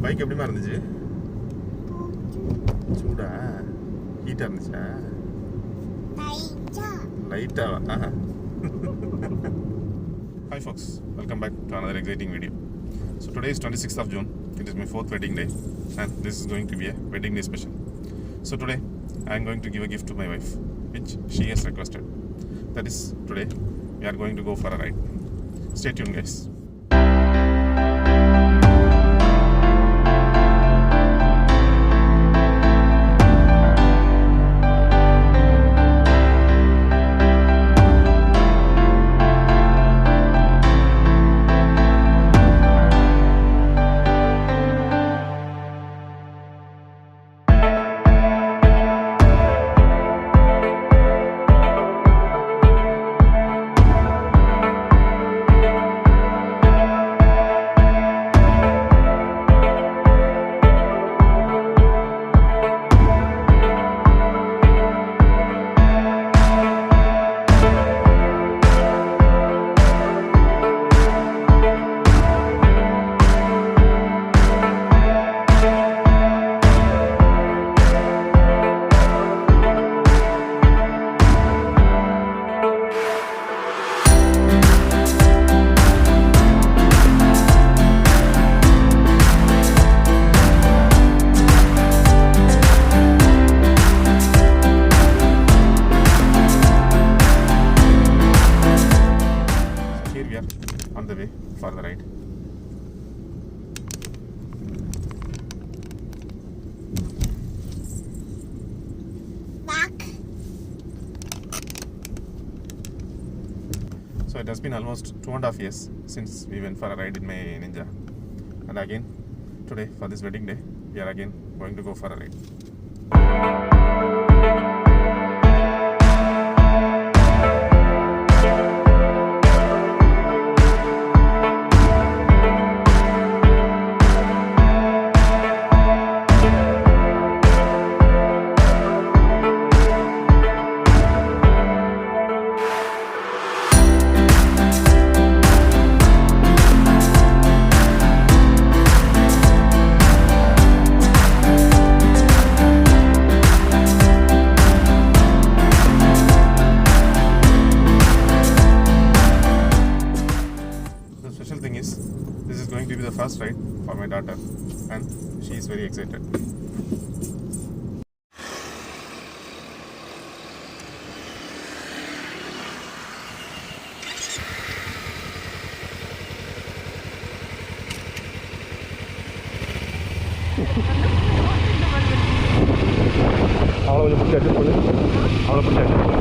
Bike எப்படிமா இருந்துச்சு? சூடா? ஹீட்டாக இருந்துச்சா? லைட்டாவா? Hi folks, welcome back to another exciting video. So today is 26th of June. It is my 4th wedding day and this is going to be a wedding day special. So today I am going to give a gift to my wife which she has requested. That is, today we are going to go for a ride. Stay tuned guys. On the way for the ride. Back. So it has been almost 2.5 years since we went for a ride in my Ninja, and again today for this wedding day we are again going to go for a ride. This is going to be the first ride for my daughter and she is very excited. அவளை கொஞ்சம் பிடிச்சி adjust பண்ணு. அவளை பிடிச்சி adjust பண்ணு.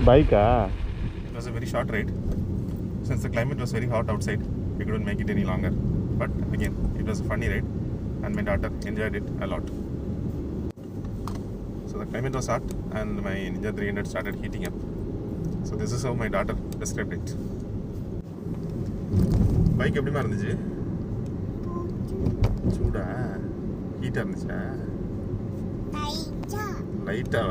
Bike? It was a very short ride. Since the climate was very hot outside, we couldn't make it any longer. But again, it was a funny ride and my daughter enjoyed it a lot. So the climate was hot and my Ninja 300 started heating up. So this is how my daughter described it. Bike எப்படி இருந்துச்சு? சூடா? ஹீட்டா இருந்துச்சா? லைட்டா லைட்டா?